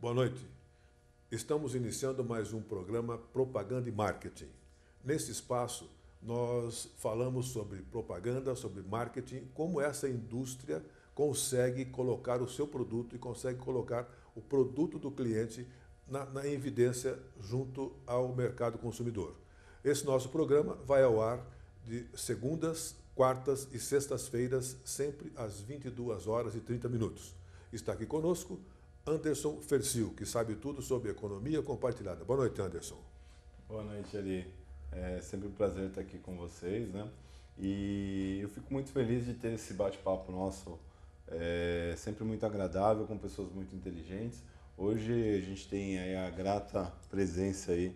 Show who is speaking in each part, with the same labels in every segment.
Speaker 1: Boa noite. Estamos iniciando mais um programa Propaganda e Marketing. Nesse espaço, nós falamos sobre propaganda, sobre marketing, como essa indústria consegue colocar o seu produto e consegue colocar o produto do cliente na evidência junto ao mercado consumidor. Esse nosso programa vai ao ar de segundas, quartas e sextas-feiras, sempre às 22h30. Está aqui conosco Anderson Fercil, que sabe tudo sobre economia compartilhada. Boa noite, Anderson.
Speaker 2: Boa noite, Ari. É sempre um prazer estar aqui com vocês, né? E eu fico muito feliz de ter esse bate-papo nosso, sempre muito agradável, com pessoas muito inteligentes. Hoje a gente tem aí a grata presença aí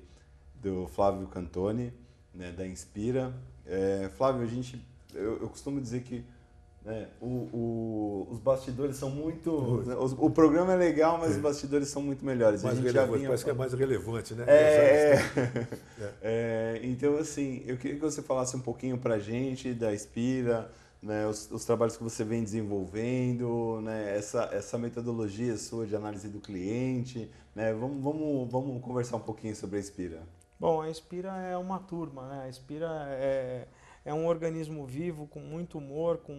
Speaker 2: do Flávio Cantoni, né, da Inspira. Flávio, eu costumo dizer que os bastidores são muito... O programa é legal, mas os bastidores são muito melhores.
Speaker 1: Parece que é mais relevante, né?
Speaker 2: Então, assim, eu queria que você falasse um pouquinho pra gente da Inspira, né, os trabalhos que você vem desenvolvendo, né, essa metodologia sua de análise do cliente, né? Vamos conversar um pouquinho sobre a Inspira.
Speaker 3: Bom, a Inspira é uma turma, né? A Inspira é um organismo vivo, com muito humor, com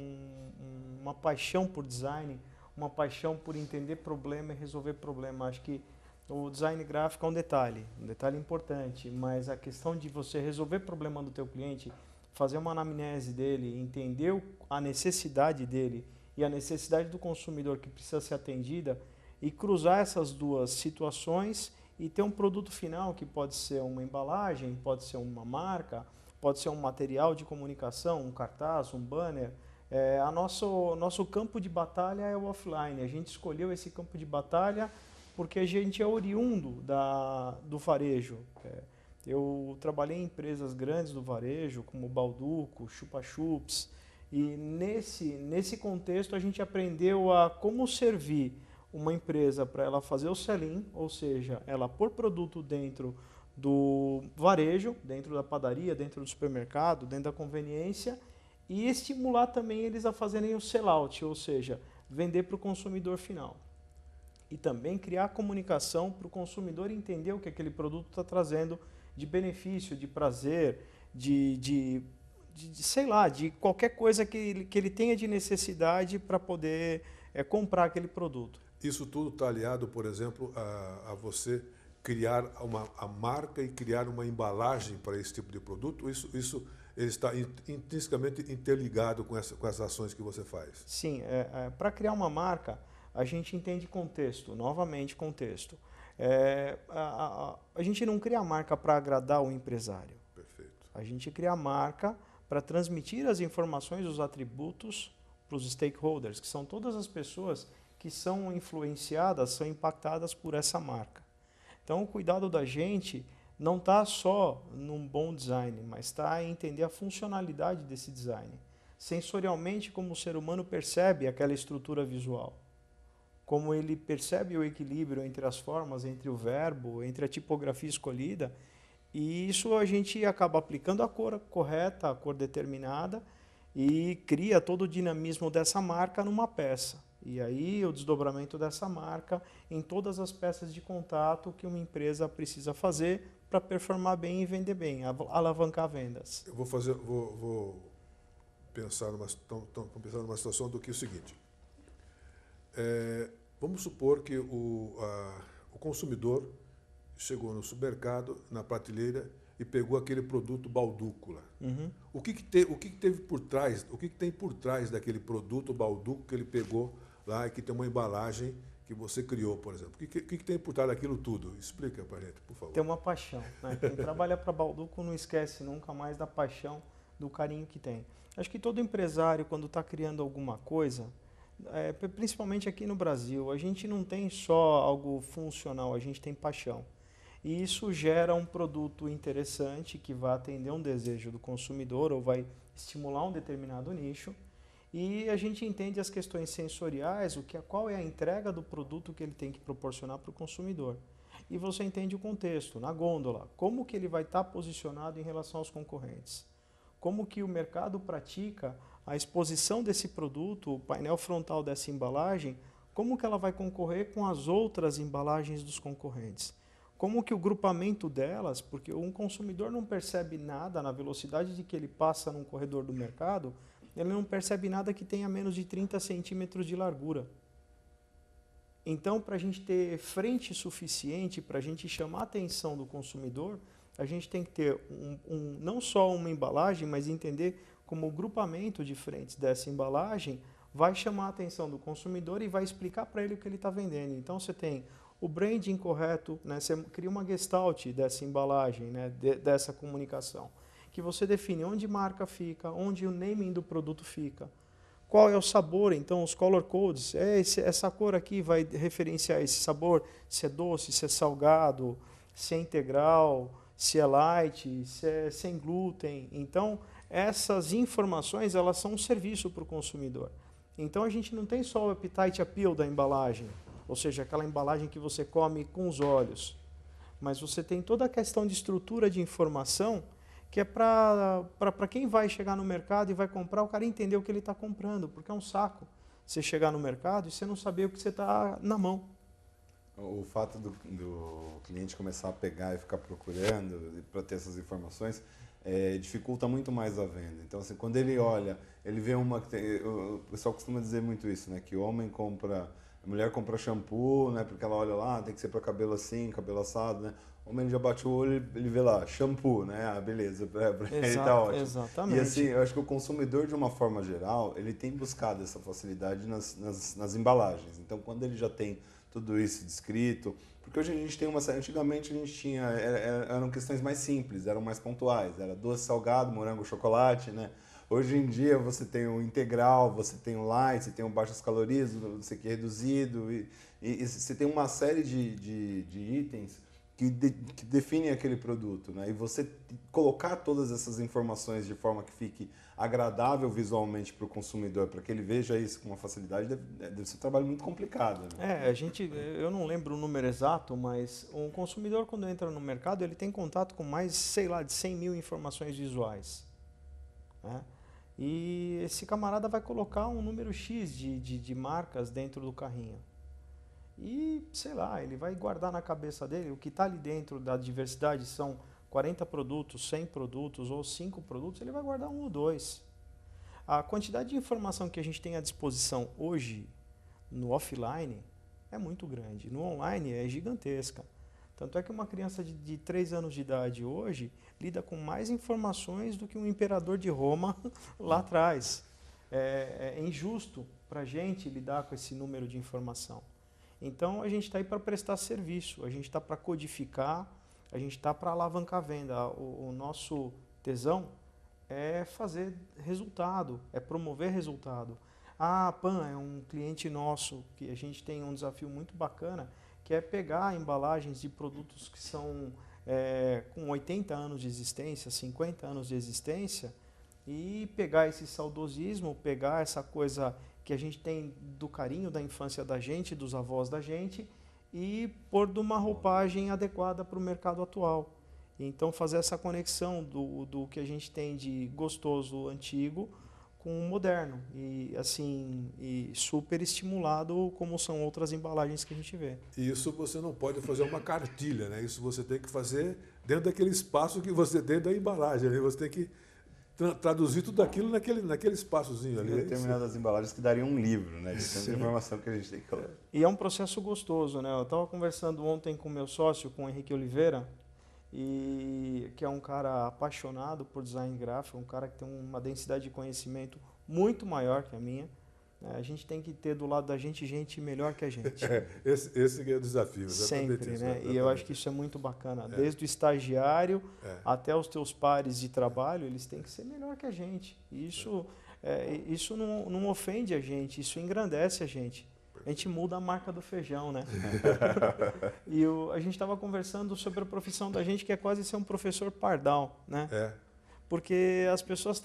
Speaker 3: uma paixão por design, uma paixão por entender problema e resolver problema. Acho que o design gráfico é um detalhe importante, mas a questão de você resolver problema do teu cliente, fazer uma anamnese dele, entender a necessidade dele e a necessidade do consumidor que precisa ser atendida e cruzar essas duas situações e ter um produto final que pode ser uma embalagem, pode ser uma marca, pode ser um material de comunicação, um cartaz, um banner. Nosso campo de batalha é o offline. A gente escolheu esse campo de batalha porque a gente é oriundo do varejo. Eu trabalhei em empresas grandes do varejo, como Balduco, Chupa Chups, e nesse contexto a gente aprendeu a como servir uma empresa para ela fazer o sell-in, ou seja, ela pôr produto dentro do varejo, dentro da padaria, dentro do supermercado, dentro da conveniência, e estimular também eles a fazerem o sell-out, ou seja, vender para o consumidor final. E também criar comunicação para o consumidor entender o que aquele produto está trazendo de benefício, de prazer, sei lá, de qualquer coisa que ele tenha de necessidade para poder comprar aquele produto.
Speaker 1: Isso tudo está aliado, por exemplo, a você criar a marca e criar uma embalagem para esse tipo de produto? Isso ele está intrinsecamente interligado com as ações que você faz?
Speaker 3: Sim, para criar uma marca, a gente entende contexto, novamente contexto. A gente não cria a marca para agradar o empresário.
Speaker 1: Perfeito.
Speaker 3: A gente cria a marca para transmitir as informações, os atributos para os stakeholders, que são todas as pessoas que são influenciadas, são impactadas por essa marca. Então, o cuidado da gente não está só num bom design, mas está em entender a funcionalidade desse design. Sensorialmente, como o ser humano percebe aquela estrutura visual. Como ele percebe o equilíbrio entre as formas, entre o verbo, entre a tipografia escolhida. E isso a gente acaba aplicando a cor correta, a cor determinada, e cria todo o dinamismo dessa marca numa peça. E aí o desdobramento dessa marca em todas as peças de contato que uma empresa precisa fazer para performar bem e vender bem, alavancar vendas.
Speaker 1: Eu vou pensar numa situação do que é o seguinte. Vamos supor que o consumidor chegou no supermercado, na prateleira, e pegou aquele produto Balduco lá.
Speaker 3: Uhum.
Speaker 1: O que teve por trás, o que tem por trás daquele produto Balduco que ele pegou lá e que tem uma embalagem que você criou, por exemplo? O que tem por trás daquilo tudo? Explica pra gente, por favor.
Speaker 3: Tem uma paixão, né? Quem trabalha para Balduco não esquece nunca mais da paixão, do carinho que tem. Acho que todo empresário, quando está criando alguma coisa, principalmente aqui no Brasil, a gente não tem só algo funcional, a gente tem paixão. E isso gera um produto interessante que vai atender um desejo do consumidor ou vai estimular um determinado nicho. E a gente entende as questões sensoriais, qual é a entrega do produto que ele tem que proporcionar para o consumidor. E você entende o contexto, na gôndola, como que ele vai estar posicionado em relação aos concorrentes. Como que o mercado pratica a exposição desse produto, o painel frontal dessa embalagem, como que ela vai concorrer com as outras embalagens dos concorrentes. Como que o grupamento delas, porque um consumidor não percebe nada na velocidade de que ele passa num corredor do mercado, ele não percebe nada que tenha menos de 30 centímetros de largura. Então, para a gente ter frente suficiente, para a gente chamar a atenção do consumidor, a gente tem que ter não só uma embalagem, mas entender como o grupamento de frentes dessa embalagem vai chamar a atenção do consumidor e vai explicar para ele o que ele está vendendo. Então, você tem o branding correto, né? Você cria uma gestalt dessa embalagem, né? Dessa comunicação, que você define onde marca fica, onde o naming do produto fica, qual é o sabor, então os color codes, essa cor aqui vai referenciar esse sabor, se é doce, se é salgado, se é integral, se é light, se é sem glúten. Então, essas informações, elas são um serviço para o consumidor. Então, a gente não tem só o appetite appeal da embalagem, ou seja, aquela embalagem que você come com os olhos, mas você tem toda a questão de estrutura de informação que é para quem vai chegar no mercado e vai comprar, o cara entender o que ele está comprando, porque é um saco você chegar no mercado e você não saber o que você está na mão.
Speaker 2: O fato do cliente começar a pegar e ficar procurando para ter essas informações dificulta muito mais a venda. Então, assim, quando ele olha, ele vê o pessoal costuma dizer muito isso, né? Que o homem compra, a mulher compra shampoo, né? Porque ela olha lá, tem que ser para cabelo assim, cabelo assado, né? O homem já bate o olho, ele vê lá, shampoo, né? Ah, beleza, ele tá ótimo.
Speaker 3: Exatamente.
Speaker 2: E assim, eu acho que o consumidor, de uma forma geral, ele tem buscado essa facilidade nas embalagens. Então, quando ele já tem tudo isso descrito, porque hoje a gente tem antigamente a gente tinha, eram questões mais simples, eram mais pontuais, era doce, salgado, morango, chocolate, né? Hoje em dia você tem o integral, você tem o light, você tem o baixas calorias, você quer reduzido, e você tem uma série de itens que definem aquele produto, né? E você colocar todas essas informações de forma que fique agradável visualmente para o consumidor, para que ele veja isso com uma facilidade, deve ser um trabalho muito complicado, né?
Speaker 3: Eu não lembro o número exato, mas um consumidor, quando entra no mercado, ele tem contato com mais, sei lá, de 100 mil informações visuais, né? E esse camarada vai colocar um número X de marcas dentro do carrinho. E, sei lá, ele vai guardar na cabeça dele o que está ali dentro da diversidade, são 40 produtos, 100 produtos ou 5 produtos, ele vai guardar 1 ou 2. A quantidade de informação que a gente tem à disposição hoje no offline é muito grande, no online é gigantesca. Tanto é que uma criança de 3 anos de idade hoje lida com mais informações do que um imperador de Roma lá atrás. É injusto para a gente lidar com esse número de informação. Então, a gente está aí para prestar serviço, a gente está para codificar, a gente está para alavancar a venda. O nosso tesão é fazer resultado, é promover resultado. A Pan é um cliente nosso, que a gente tem um desafio muito bacana, que é pegar embalagens de produtos que são com 80 anos de existência, 50 anos de existência, e pegar esse saudosismo, pegar essa coisa que a gente tem do carinho da infância da gente, dos avós da gente, e pôr de uma roupagem adequada para o mercado atual. Então, fazer essa conexão do que a gente tem de gostoso antigo com o moderno. E, assim, super estimulado como são outras embalagens que a gente vê.
Speaker 1: E isso você não pode fazer uma cartilha, né? Isso você tem que fazer dentro daquele espaço que você tem da embalagem, né? Você tem que traduzir tudo aquilo naquele espaçozinho ali.
Speaker 2: Tem determinadas embalagens que dariam um livro, né? De tanta informação que a gente tem que colocar.
Speaker 3: E é um processo gostoso, né? Eu estava conversando ontem com o meu sócio, com o Henrique Oliveira, que é um cara apaixonado por design gráfico, um cara que tem uma densidade de conhecimento muito maior que a minha. A gente tem que ter do lado da gente melhor que a gente.
Speaker 1: Esse é o desafio.
Speaker 3: Sempre,
Speaker 1: isso,
Speaker 3: né?
Speaker 1: exatamente.
Speaker 3: E eu acho que isso é muito bacana. Desde o estagiário até os teus pares de trabalho, eles têm que ser melhor que a gente. E isso não ofende a gente, isso engrandece a gente. A gente muda a marca do feijão, né? E a gente estava conversando sobre a profissão da gente, que é quase ser um professor pardal, né? Porque as pessoas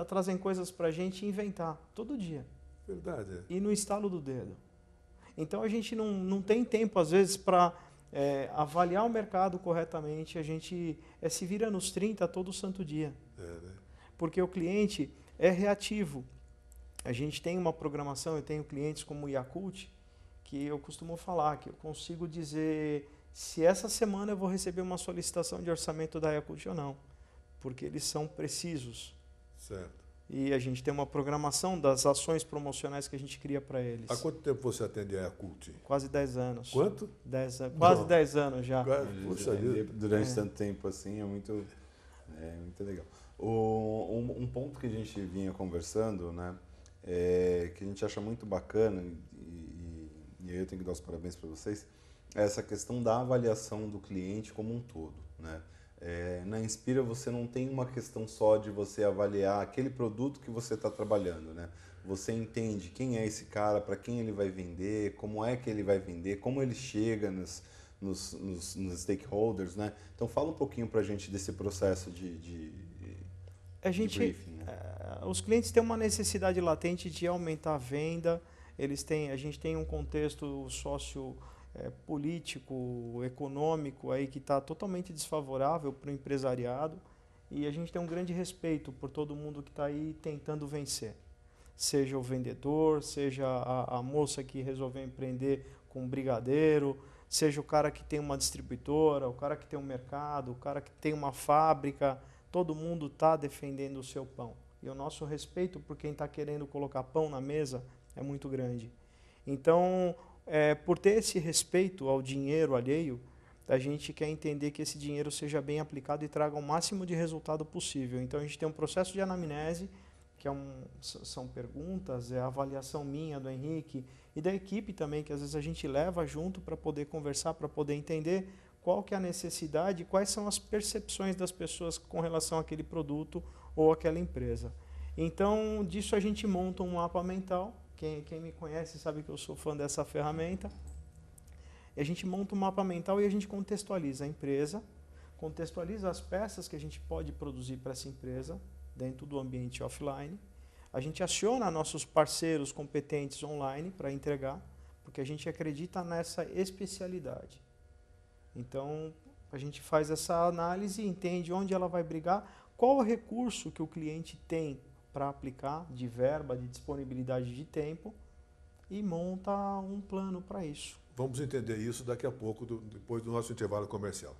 Speaker 3: trazem coisas para a gente inventar todo dia.
Speaker 1: Verdade.
Speaker 3: E no estalo do dedo. Então a gente não tem tempo, às vezes, para avaliar o mercado corretamente. A gente se vira nos 30 todo santo dia.
Speaker 1: Né?
Speaker 3: Porque o cliente é reativo. A gente tem uma programação, eu tenho clientes como o Yakult, que eu costumo falar, que eu consigo dizer se essa semana eu vou receber uma solicitação de orçamento da Yakult ou não, porque eles são precisos.
Speaker 1: Certo.
Speaker 3: E a gente tem uma programação das ações promocionais que a gente cria para eles.
Speaker 1: Há quanto tempo você atende a Yakult?
Speaker 3: Quase 10 anos.
Speaker 1: Quanto?
Speaker 3: 10 anos. Quase
Speaker 1: Não.
Speaker 3: 10 anos já.
Speaker 1: Puxa vida.
Speaker 2: Durante tanto tempo assim, é muito legal. Um ponto que a gente vinha conversando, né, que a gente acha muito bacana, e aí eu tenho que dar os parabéns para vocês, é essa questão da avaliação do cliente como um todo, né? Na Inspira você não tem uma questão só de você avaliar aquele produto que você está trabalhando, né? Você entende quem é esse cara, para quem ele vai vender, como é que ele vai vender, como ele chega nos stakeholders, né? Então fala um pouquinho para a gente desse processo de briefing, né?
Speaker 3: Os clientes têm uma necessidade latente de aumentar a venda, a gente tem um contexto político, econômico aí que está totalmente desfavorável para o empresariado, e a gente tem um grande respeito por todo mundo que está aí tentando vencer. Seja o vendedor, seja a moça que resolveu empreender com um brigadeiro, seja o cara que tem uma distribuidora, o cara que tem um mercado, o cara que tem uma fábrica, todo mundo está defendendo o seu pão. E o nosso respeito por quem está querendo colocar pão na mesa é muito grande. Então, por ter esse respeito ao dinheiro alheio, a gente quer entender que esse dinheiro seja bem aplicado e traga o máximo de resultado possível. Então, a gente tem um processo de anamnese, que são perguntas, a avaliação minha, do Henrique, e da equipe também, que às vezes a gente leva junto para poder conversar, para poder entender qual que é a necessidade, quais são as percepções das pessoas com relação àquele produto ou àquela empresa. Então, disso a gente monta um mapa mental. Quem me conhece sabe que eu sou fã dessa ferramenta. E a gente monta um mapa mental e a gente contextualiza a empresa, contextualiza as peças que a gente pode produzir para essa empresa dentro do ambiente offline. A gente aciona nossos parceiros competentes online para entregar, porque a gente acredita nessa especialidade. Então, a gente faz essa análise, entende onde ela vai brigar, qual o recurso que o cliente tem para aplicar, de verba, de disponibilidade de tempo, e monta um plano para isso.
Speaker 1: Vamos entender isso daqui a pouco, depois do nosso intervalo comercial.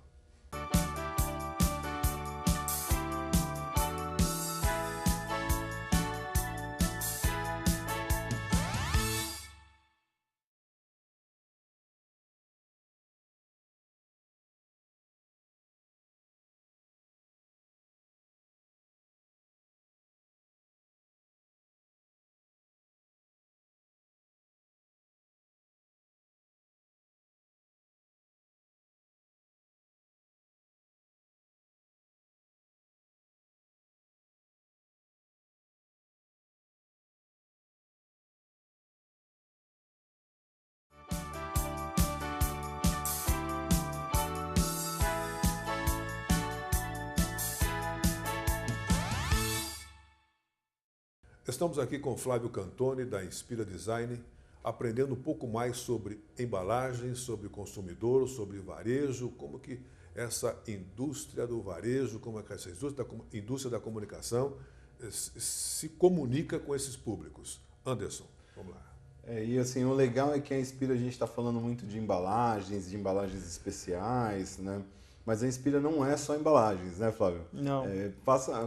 Speaker 1: Estamos aqui com Flávio Cantoni, da Inspira Design, aprendendo um pouco mais sobre embalagem, sobre consumidor, sobre varejo, como que essa indústria do varejo, como é que essa indústria da comunicação se comunica com esses públicos. Anderson, vamos lá.
Speaker 2: E assim, o legal é que a Inspira, a gente está falando muito de embalagens especiais, né? Mas a Inspira não é só embalagens, né, Flávio?
Speaker 3: Não.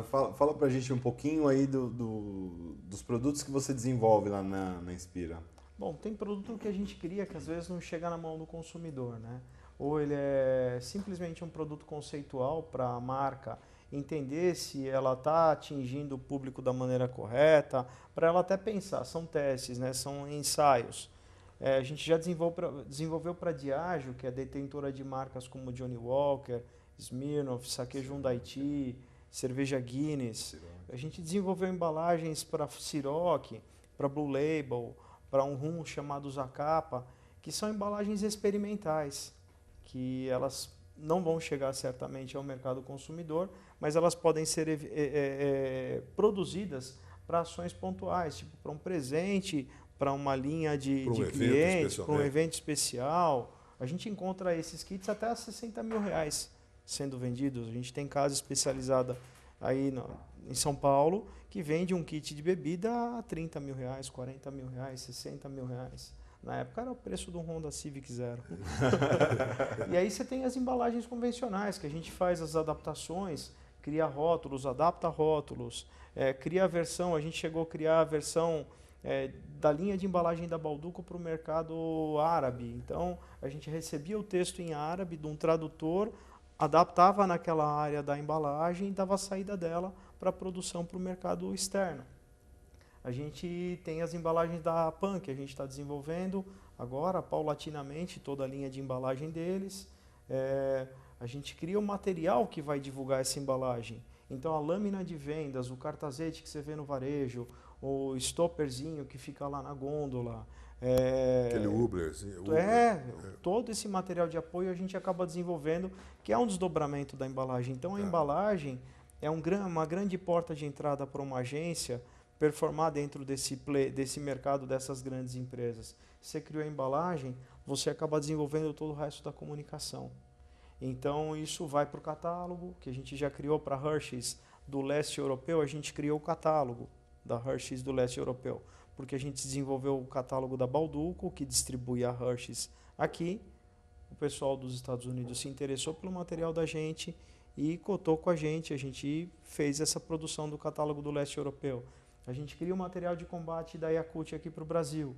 Speaker 2: Fala pra gente um pouquinho aí dos produtos que você desenvolve lá na Inspira.
Speaker 3: Bom, tem produto que a gente cria que às vezes não chega na mão do consumidor, né? Ou ele é simplesmente um produto conceitual para a marca entender se ela está atingindo o público da maneira correta, para ela até pensar, são testes, né? São ensaios. A gente já desenvolveu para a Diageo, que é detentora de marcas como Johnnie Walker, Smirnoff, Sake Jundaiti, cerveja Guinness. A gente desenvolveu embalagens para Ciroc, para Blue Label, para um rum chamado Zacapa, que são embalagens experimentais, que elas não vão chegar certamente ao mercado consumidor, mas elas podem ser produzidas para ações pontuais, tipo para um presente, para uma linha de clientes, para um evento especial. A gente encontra esses kits até a R$60 mil sendo vendidos. A gente tem casa especializada aí em São Paulo que vende um kit de bebida a R$30 mil, R$40 mil, R$60 mil. Na época era o preço do Honda Civic Zero. E aí você tem as embalagens convencionais, que a gente faz as adaptações, cria rótulos, adapta rótulos, cria a versão, a gente chegou a criar a versão da linha de embalagem da Balduco para o mercado árabe. Então, a gente recebia o texto em árabe de um tradutor, adaptava naquela área da embalagem e dava a saída dela para a produção para o mercado externo. A gente tem as embalagens da PAN, que a gente está desenvolvendo agora, paulatinamente, toda a linha de embalagem deles. A gente cria o material que vai divulgar essa embalagem. Então, a lâmina de vendas, o cartazete que você vê no varejo, o stopperzinho que fica lá na gôndola.
Speaker 1: Aquele Uberzinho.
Speaker 3: Todo esse material de apoio a gente acaba desenvolvendo, que é um desdobramento da embalagem. Então, a embalagem é uma grande porta de entrada para uma agência performar dentro desse mercado dessas grandes empresas. Você criou a embalagem, você acaba desenvolvendo todo o resto da comunicação. Então, isso vai para o catálogo, que a gente já criou para Hershey's do leste europeu, a gente criou o catálogo da Hershey's do leste europeu, porque a gente desenvolveu o catálogo da Balduco, que distribui a Hershey's aqui. O pessoal dos Estados Unidos se interessou pelo material da gente e cotou com a gente fez essa produção do catálogo do leste europeu. A gente cria o material de combate da Yakult aqui para o Brasil.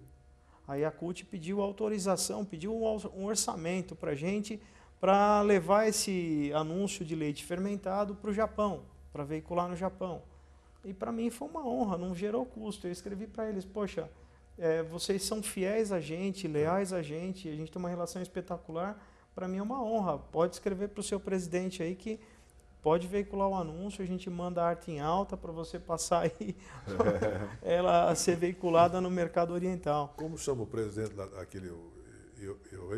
Speaker 3: A Yakult pediu autorização, pediu um orçamento para a gente para levar esse anúncio de leite fermentado para o Japão, para veicular no Japão. E para mim foi uma honra, não gerou custo. Eu escrevi para eles, poxa, vocês são fiéis a gente, leais a gente tem uma relação espetacular. Para mim é uma honra. Pode escrever para o seu presidente aí que pode veicular o anúncio, a gente manda a arte em alta para você passar aí, ela ser veiculada no mercado oriental.
Speaker 1: Como chama o presidente daquele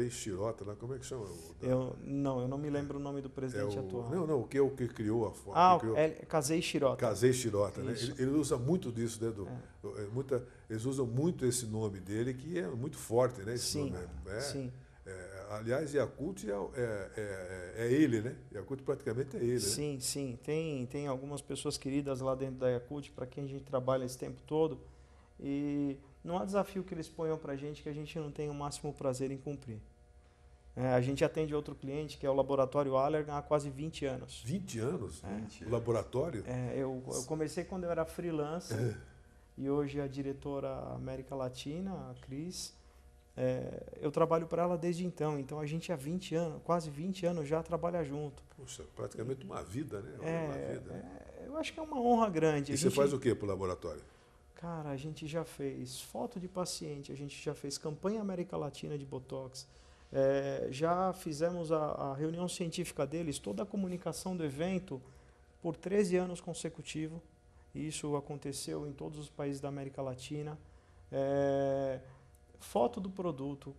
Speaker 1: Shirota, né? Como é que chama?
Speaker 3: Eu não me lembro o nome do presidente atual.
Speaker 1: Não, o que criou a forma.
Speaker 3: Kazei Shirota.
Speaker 1: Kazei Shirota, né? Ele usa muito disso, né? Eles usam muito esse nome dele, que é muito forte, né? Esse
Speaker 3: sim,
Speaker 1: nome.
Speaker 3: Sim.
Speaker 1: Aliás, Yakult é ele, né? Yakult praticamente é ele,
Speaker 3: sim, né? Sim, tem algumas pessoas queridas lá dentro da Yakult, para quem a gente trabalha esse tempo todo, e não há desafio que eles ponham para a gente que a gente não tem o máximo prazer em cumprir. A gente atende outro cliente, que é o Laboratório Allergan, há quase 20 anos.
Speaker 1: 20 anos? O laboratório?
Speaker 3: Eu comecei quando eu era freelancer, e hoje a diretora América Latina, a Cris, eu trabalho para ela desde então a gente há 20 anos, quase 20 anos já trabalha junto.
Speaker 1: Poxa, praticamente uma vida, né?
Speaker 3: Eu acho que é uma honra grande.
Speaker 1: E você faz o que para o laboratório?
Speaker 3: Cara, a gente já fez foto de paciente, a gente já fez campanha América Latina de Botox, já fizemos a reunião científica deles, toda a comunicação do evento por 13 anos consecutivos. Isso aconteceu em todos os países da América Latina. Foto do produto,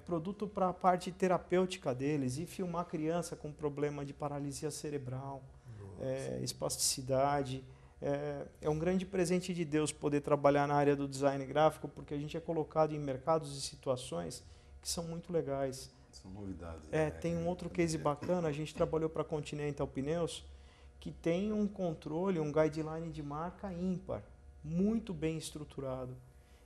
Speaker 3: produto para a parte terapêutica deles, e filmar criança com problema de paralisia cerebral, espasticidade. É um grande presente de Deus poder trabalhar na área do design gráfico, porque a gente é colocado em mercados e situações que são muito legais.
Speaker 2: São novidades.
Speaker 3: Tem um outro case bacana, a gente trabalhou para a Continental Pneus, que tem um controle, um guideline de marca ímpar, muito bem estruturado.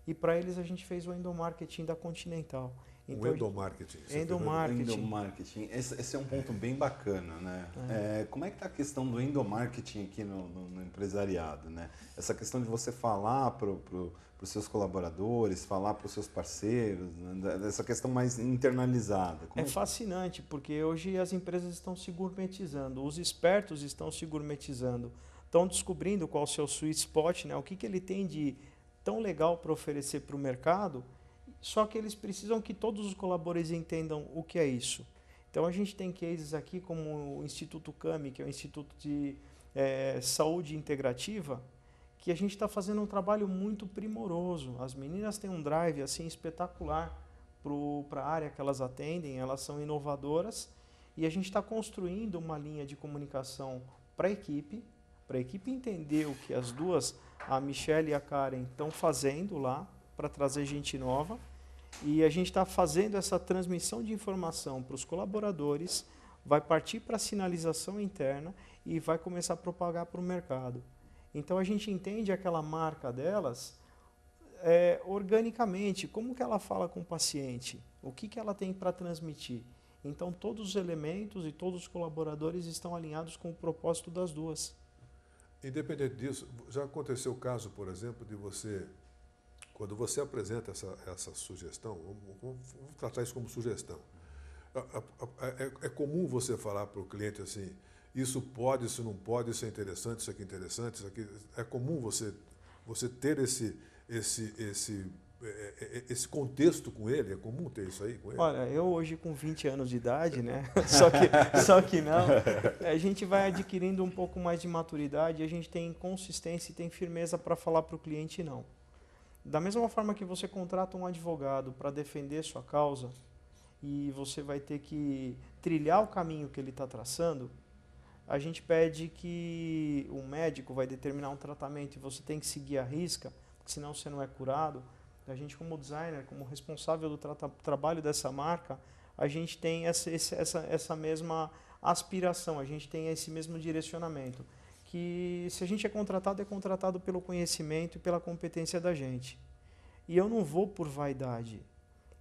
Speaker 3: E para eles a gente fez o endomarketing da Continental.
Speaker 1: Então, o endomarketing.
Speaker 2: Endomarketing. Esse é um ponto bem bacana, né? Como é que está a questão do endomarketing aqui no empresariado, né? Essa questão de você falar para os seus colaboradores, falar para os seus parceiros, né? Essa questão mais internalizada.
Speaker 3: É fascinante, porque hoje as empresas estão se gourmetizando, os espertos estão se gourmetizando, estão descobrindo qual é o seu sweet spot, né? O que ele tem de tão legal para oferecer para o mercado. Só que eles precisam que todos os colaboradores entendam o que é isso. Então, a gente tem cases aqui como o Instituto CAMI, que é o Instituto de Saúde Integrativa, que a gente está fazendo um trabalho muito primoroso. As meninas têm um drive assim espetacular para a área que elas atendem, elas são inovadoras, e a gente está construindo uma linha de comunicação para a equipe entender o que as duas, a Michelle e a Karen, estão fazendo lá para trazer gente nova. E a gente está fazendo essa transmissão de informação para os colaboradores, vai partir para a sinalização interna e vai começar a propagar para o mercado. Então a gente entende aquela marca delas, organicamente, como que ela fala com o paciente? O que que ela tem para transmitir? Então, todos os elementos e todos os colaboradores estão alinhados com o propósito das duas.
Speaker 1: Independente disso, já aconteceu o caso, por exemplo, de você, quando você apresenta essa sugestão, vamos tratar isso como sugestão, é comum você falar para o cliente assim, isso pode, isso não pode, isso é interessante, isso aqui é interessante, isso aqui... É comum você ter esse contexto com ele? É comum ter isso aí com ele?
Speaker 3: Olha, eu hoje com 20 anos de idade, né? Só que não, a gente vai adquirindo um pouco mais de maturidade, a gente tem consistência e tem firmeza para falar para o cliente não. Da mesma forma que você contrata um advogado para defender sua causa e você vai ter que trilhar o caminho que ele está traçando, a gente pede que o médico vai determinar um tratamento e você tem que seguir à risca, porque senão você não é curado. A gente, como designer, como responsável do trabalho dessa marca, a gente tem essa mesma aspiração, a gente tem esse mesmo direcionamento. Que se a gente é contratado pelo conhecimento e pela competência da gente. E eu não vou por vaidade,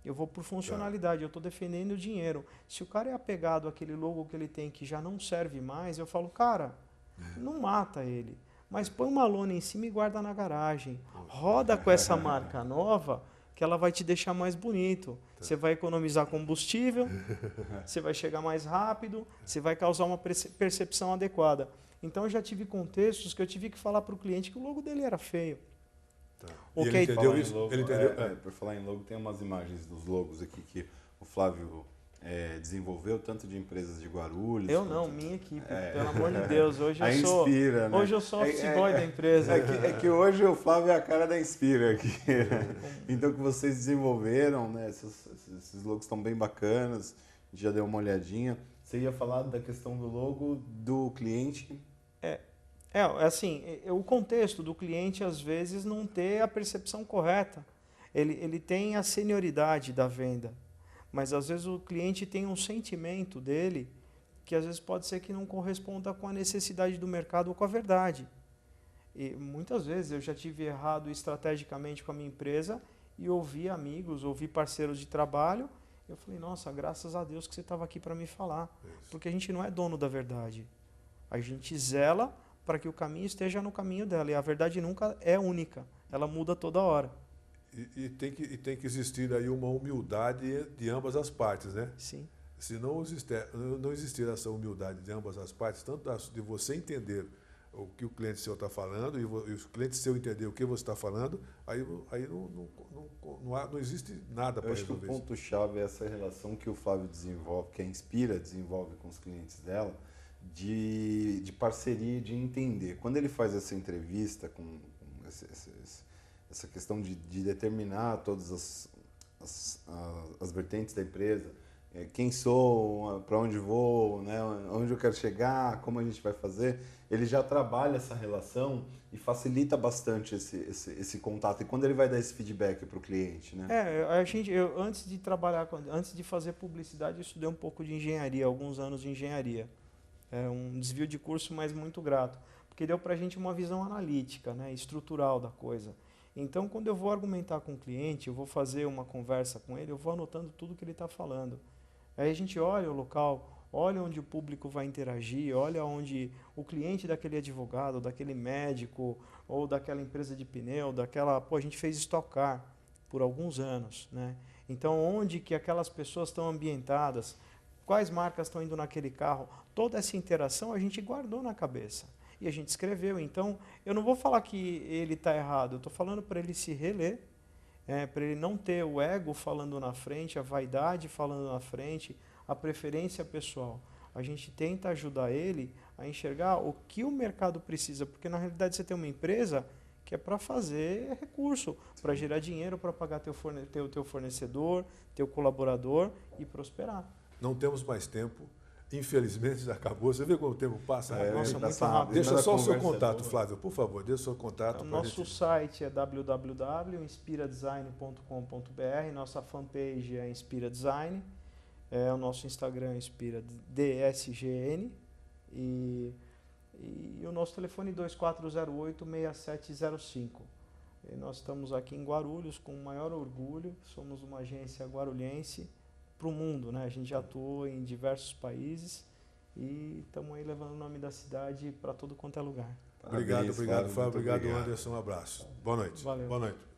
Speaker 3: eu vou por funcionalidade, eu estou defendendo o dinheiro. Se o cara é apegado àquele logo que ele tem que já não serve mais, eu falo, cara, não mata ele. Mas põe uma lona em cima e guarda na garagem. Roda com essa marca nova que ela vai te deixar mais bonito. Você vai economizar combustível, você vai chegar mais rápido, você vai causar uma percepção adequada. Então eu já tive contextos que eu tive que falar para o cliente que o logo dele era feio.
Speaker 1: Tá.
Speaker 3: Okay.
Speaker 1: Ele entendeu isso?
Speaker 2: Logo,
Speaker 1: ele entendeu?
Speaker 2: Por falar em logo, tem umas imagens dos logos aqui que o Flávio desenvolveu, tanto de empresas de Guarulhos...
Speaker 3: Eu não, minha equipe, pelo amor de Deus. Hoje eu sou,
Speaker 2: Inspira, né?
Speaker 3: Hoje eu sou office boy da empresa.
Speaker 2: É que hoje o Flávio é a cara da Inspira aqui. Então, que vocês desenvolveram, né? Esses logos estão bem bacanas, a gente já deu uma olhadinha. Você ia falar da questão do logo do cliente...
Speaker 3: Assim, o contexto do cliente, às vezes, não ter a percepção correta. Ele tem a senioridade da venda, mas, às vezes, o cliente tem um sentimento dele que, às vezes, pode ser que não corresponda com a necessidade do mercado ou com a verdade. E, muitas vezes, eu já tive errado estrategicamente com a minha empresa e ouvi amigos, ouvi parceiros de trabalho. Eu falei, nossa, graças a Deus que você estava aqui para me falar. Isso. Porque a gente não é dono da verdade. A gente zela para que o caminho esteja no caminho dela. E a verdade nunca é única. Ela muda toda hora.
Speaker 1: E tem que existir aí uma humildade de ambas as partes, né?
Speaker 3: Sim.
Speaker 1: Se não existir essa humildade de ambas as partes, tanto de você entender o que o cliente seu está falando e o cliente seu entender o que você está falando, aí não existe nada para resolver.
Speaker 2: Eu acho que o ponto-chave é essa relação que o Flávio desenvolve, que a Inspira desenvolve com os clientes dela, de parceria, de entender. Quando ele faz essa entrevista com essa questão de determinar todas as vertentes da empresa, quem sou, para onde vou, né, onde eu quero chegar, como a gente vai fazer, ele já trabalha essa relação e facilita bastante esse contato. E quando ele vai dar esse feedback para o cliente, né?
Speaker 3: Antes de trabalhar, antes de fazer publicidade, eu estudei um pouco de engenharia, alguns anos de engenharia. É um desvio de curso, mas muito grato, porque deu para a gente uma visão analítica, né, estrutural da coisa. Então, quando eu vou argumentar com o cliente, eu vou fazer uma conversa com ele, eu vou anotando tudo que ele está falando. Aí a gente olha o local, olha onde o público vai interagir, olha onde o cliente daquele advogado, daquele médico, ou daquela empresa de pneu, a gente fez Stock Car por alguns anos, né? Então, onde que aquelas pessoas estão ambientadas, quais marcas estão indo naquele carro, toda essa interação a gente guardou na cabeça. E a gente escreveu. Então, eu não vou falar que ele está errado, eu estou falando para ele se reler, para ele não ter o ego falando na frente, a vaidade falando na frente, a preferência pessoal. A gente tenta ajudar ele a enxergar o que o mercado precisa, porque na realidade você tem uma empresa que é para fazer recurso, para gerar dinheiro, para pagar teu fornecedor, teu colaborador e prosperar.
Speaker 1: Não temos mais tempo. Infelizmente já acabou. Você vê como o tempo passa?
Speaker 3: Nossa, muito rápido.
Speaker 1: Deixa só o seu contato, Flávio, por favor. Deixa o seu contato.
Speaker 3: Nosso site é www.inspiradesign.com.br. Nossa fanpage é Inspira Design. O nosso Instagram é Inspira DSGN. E o nosso telefone é 2408-6705. E nós estamos aqui em Guarulhos com o maior orgulho. Somos uma agência guarulhense para o mundo, né? A gente já atuou em diversos países e estamos aí levando o nome da cidade para todo quanto é lugar.
Speaker 1: Obrigado,
Speaker 2: Parabéns,
Speaker 1: Fábio.
Speaker 2: muito
Speaker 1: Obrigado, Anderson. Um abraço. Boa noite.
Speaker 3: Valeu.
Speaker 1: Boa noite.